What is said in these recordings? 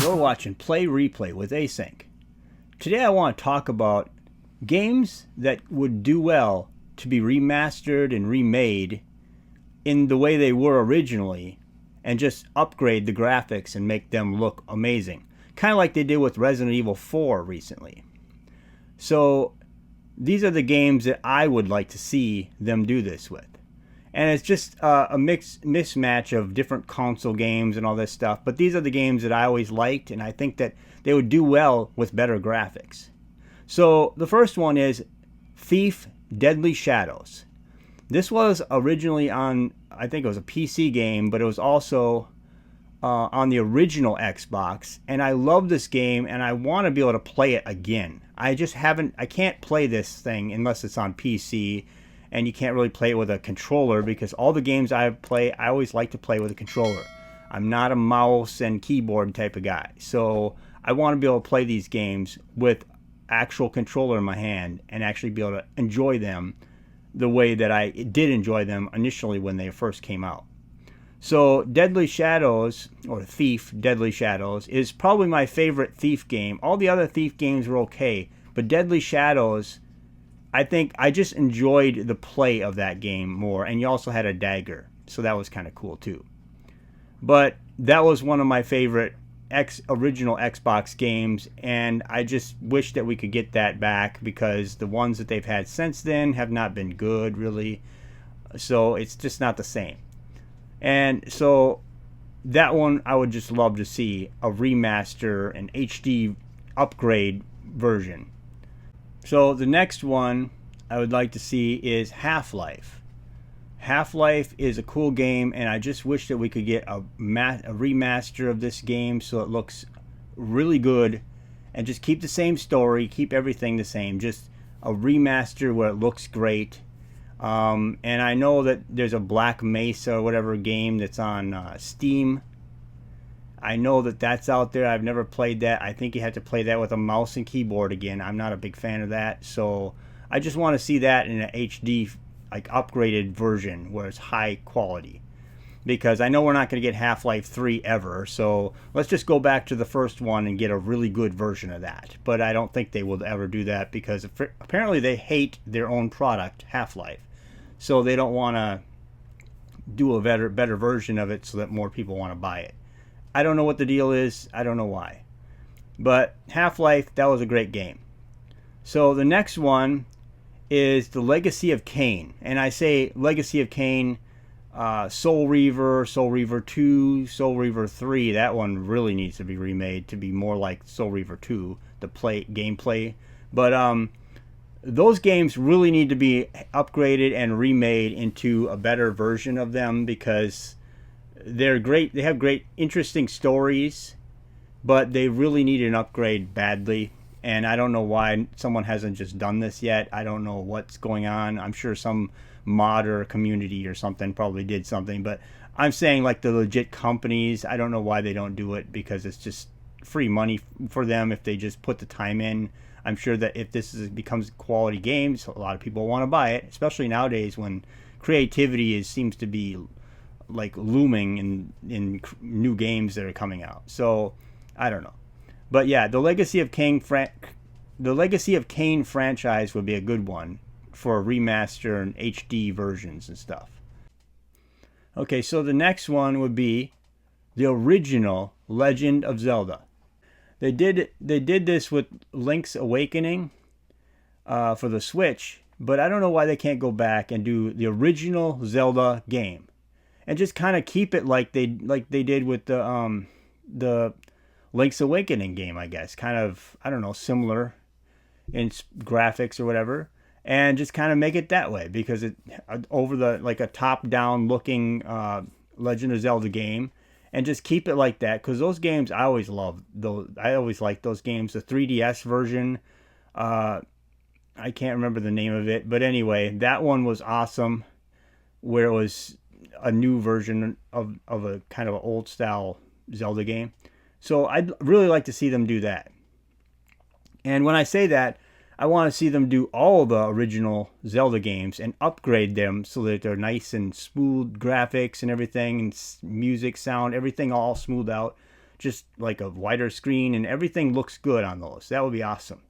You're watching Play Replay with Async. Today I want to talk about games that would do well to be remastered and remade in the way they were originally and just upgrade the graphics and make them look amazing. Kind of like they did with Resident Evil 4 recently. So these are the games that I would like to see them do this with. And it's just a mismatch of different console games and all this stuff. But these are the games that I always liked, and I think that they would do well with better graphics. So the first one is Thief Deadly Shadows. This was originally on, I think it was a PC game, but it was also on the original Xbox. And I love this game, and I want to be able to play it again. I can't play this thing unless it's on PC. And you can't really play it with a controller because all the games I play, I always like to play with a controller. I'm not a mouse and keyboard type of guy. So I want to be able to play these games with actual controller in my hand and actually be able to enjoy them the way that I did enjoy them initially when they first came out. So Deadly Shadows, or Thief Deadly Shadows, is probably my favorite Thief game. All the other Thief games were okay, but Deadly Shadows, I think I just enjoyed the play of that game more, and you also had a dagger, so that was kind of cool too. But that was one of my favorite original Xbox games, and I just wish that we could get that back because the ones that they've had since then have not been good, really. So it's just not the same. And so that one I would just love to see a remaster, an HD upgrade version. So the next one I would like to see is Half-Life. Half-Life is a cool game, and I just wish that we could get a remaster of this game so it looks really good and just keep the same story, keep everything the same, just a remaster where it looks great. And I know that there's a Black Mesa or whatever game that's on Steam. I know that that's out there. I've never played that. I think you have to play that with a mouse and keyboard again. I'm not a big fan of that. So I just want to see that in an HD, like upgraded version where it's high quality. Because I know we're not going to get Half-Life 3 ever. So let's just go back to the first one and get a really good version of that. But I don't think they will ever do that because apparently they hate their own product, Half-Life. So they don't want to do a better version of it so that more people want to buy it. I don't know what the deal is. I don't know why. But Half-Life, that was a great game. So the next one is The Legacy of Kain. And I say Legacy of Kain, Soul Reaver, Soul Reaver 2, Soul Reaver 3. That one really needs to be remade to be more like Soul Reaver 2, the gameplay. But those games really need to be upgraded and remade into a better version of them because they're great. They have great, interesting stories, but they really need an upgrade badly. And I don't know why someone hasn't just done this yet. I don't know what's going on. I'm sure some modder community or something probably did something. But I'm saying like the legit companies, I don't know why they don't do it because it's just free money for them if they just put the time in. I'm sure that if becomes quality games, a lot of people want to buy it, especially nowadays when creativity seems to be like looming in new games that are coming out. So I don't know, but yeah, the Legacy of Kain franchise would be a good one for a remaster and HD versions and stuff. Okay, so the next one would be the original Legend of Zelda. They did this with Link's Awakening for the Switch, but I don't know why they can't go back and do the original Zelda game. And just kind of keep it like they did with the Link's Awakening game, I guess. Kind of, I don't know, similar in graphics or whatever, and just kind of make it that way because it over the like a top-down looking Legend of Zelda game, and just keep it like that because those games I always loved. I always liked those games. The 3DS version, I can't remember the name of it, but anyway, that one was awesome, where it was a new version of a kind of an old style Zelda game. So I'd really like to see them do that. And when I say that, I want to see them do all the original Zelda games and upgrade them so that they're nice and smooth graphics and everything, and music, sound, everything all smoothed out, just like a wider screen, and everything looks good on those. That would be awesome.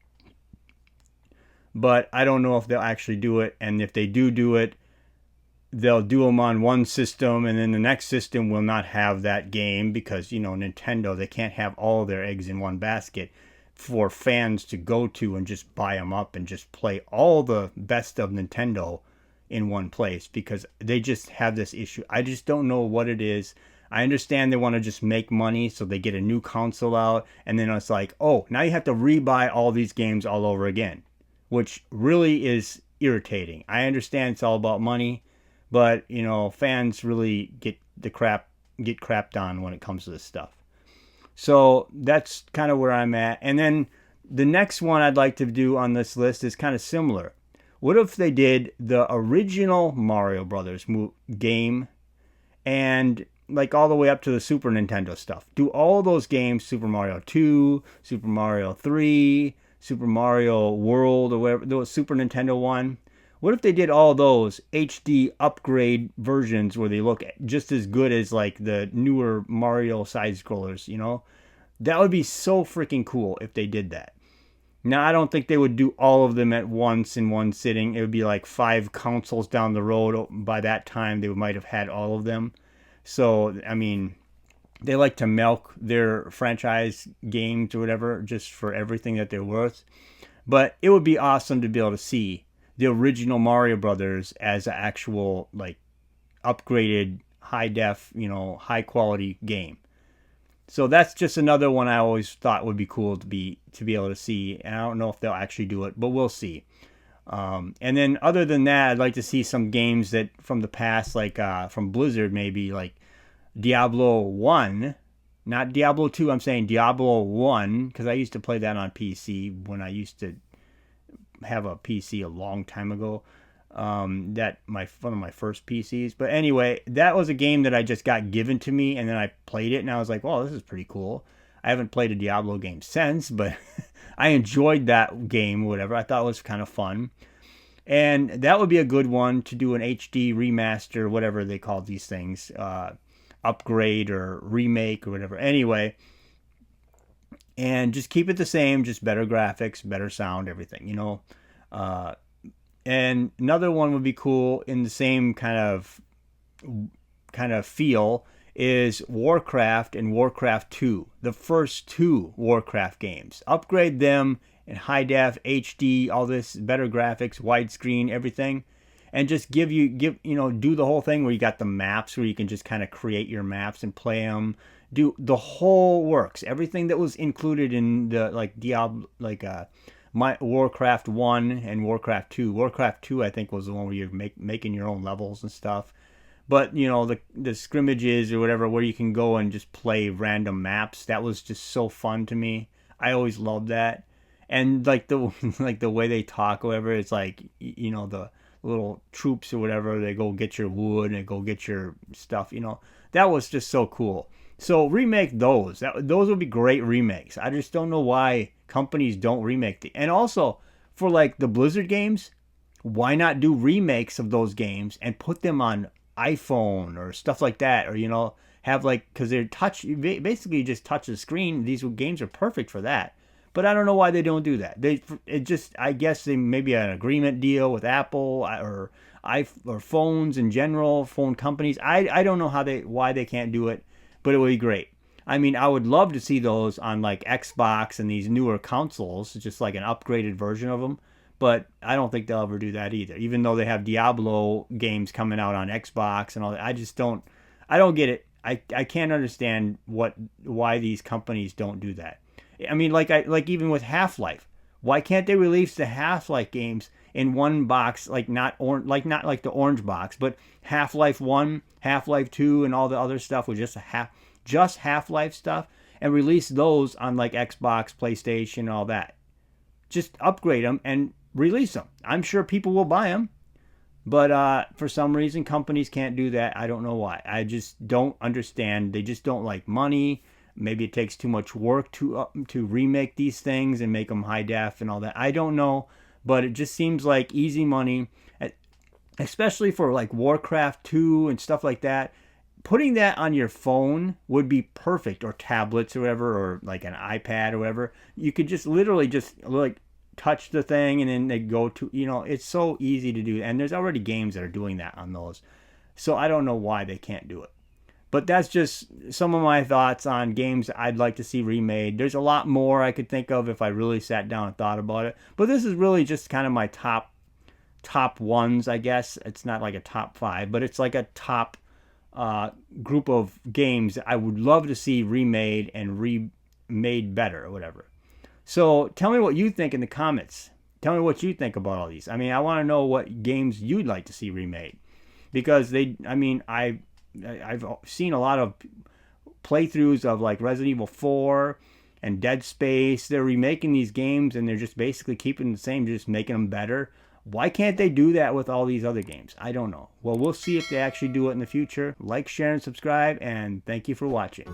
But I don't know if they'll actually do it, and if they do it, they'll do them on one system, and then the next system will not have that game because, Nintendo, they can't have all their eggs in one basket for fans to go to and just buy them up and just play all the best of Nintendo in one place, because they just have this issue. I just don't know what it is. I understand they want to just make money, so they get a new console out, and then it's like, oh, now you have to rebuy all these games all over again, which really is irritating. I understand it's all about money, but fans really get crapped on when it comes to this stuff. So that's kind of where I'm at. And then the next one I'd like to do on this list is kind of similar. What if they did the original Mario Brothers game, and like all the way up to the Super Nintendo stuff? Do all those games, Super Mario 2, Super Mario 3, Super Mario World, or whatever, the Super Nintendo one. What if they did all those HD upgrade versions where they look just as good as like the newer Mario side scrollers, That would be so freaking cool if they did that. Now, I don't think they would do all of them at once in one sitting. It would be like 5 consoles down the road. By that time, they might have had all of them. So, I mean, they like to milk their franchise games or whatever just for everything that they're worth. But it would be awesome to be able to see the original Mario Brothers as an actual like upgraded high def, high quality game. So that's just another one I always thought would be cool to be able to see. And I don't know if they'll actually do it, but we'll see. And then other than that, I'd like to see some games that from the past, like from Blizzard, maybe like Diablo 1, not Diablo 2. I'm saying Diablo 1 because I used to play that on PC when I used to have a PC a long time ago. One of my first PCs. But anyway, that was a game that I just got given to me, and then I played it, and I was like, "Well, this is pretty cool." I haven't played a Diablo game since, but I enjoyed that game. Whatever, I thought it was kind of fun, and that would be a good one to do an HD remaster, whatever they call these things, upgrade or remake or whatever. Anyway. And just keep it the same, just better graphics, better sound, everything, And another one would be cool in the same kind of feel is Warcraft and Warcraft 2, the first 2 Warcraft games. Upgrade them in high def, HD, all this better graphics, widescreen, everything, and just do the whole thing where you got the maps where you can just kind of create your maps and play them. Do the whole works, everything that was included in the my Warcraft 1 and Warcraft 2. Warcraft 2 I think was the one where you're making your own levels and stuff. But the scrimmages or whatever where you can go and just play random maps, that was just so fun to me. I always loved that. And like the way they talk or whatever, it's like the little troops or whatever, they go get your wood and go get your stuff, That was just so cool. So remake those. Those would be great remakes. I just don't know why companies don't remake them. And also, for like the Blizzard games, why not do remakes of those games and put them on iPhone or stuff like that? Or, have because they're basically you just touch the screen. These games are perfect for that. But I don't know why they don't do that. I guess they maybe an agreement deal with Apple or phones in general, phone companies. I don't know why they can't do it. But it would be great. I mean, I would love to see those on like Xbox and these newer consoles, just like an upgraded version of them. But I don't think they'll ever do that either. Even though they have Diablo games coming out on Xbox and all that, I don't get it. I can't understand why these companies don't do that. I mean, like even with Half-Life, why can't they release the Half-Life games in one box, not like the orange box, but Half-Life 1, Half-Life 2, and all the other stuff with just Half-Life stuff, and release those on like Xbox, PlayStation, and all that. Just upgrade them and release them. I'm sure people will buy them, but for some reason companies can't do that. I don't know why. I just don't understand. They just don't like money. Maybe it takes too much work to remake these things and make them high def and all that. I don't know. but it just seems like easy money, especially for like Warcraft 2 and stuff like that. Putting that on your phone would be perfect, or tablets or whatever, or like an iPad or whatever. You could just literally just like touch the thing and then they go to, it's so easy to do. And there's already games that are doing that on those. So I don't know why they can't do it. But that's just some of my thoughts on games I'd like to see remade. There's a lot more I could think of if I really sat down and thought about it. But this is really just kind of my top ones, I guess. It's not like a top 5, but it's like a top group of games I would love to see remade and remade better or whatever. So tell me what you think in the comments. Tell me what you think about all these. I mean, I want to know what games you'd like to see remade, because I've seen a lot of playthroughs of like Resident Evil 4 and Dead Space. They're remaking these games and they're just basically keeping the same, just making them better. Why can't they do that with all these other games? I don't know. Well, we'll see if they actually do it in the future. Like, share, and subscribe, and thank you for watching.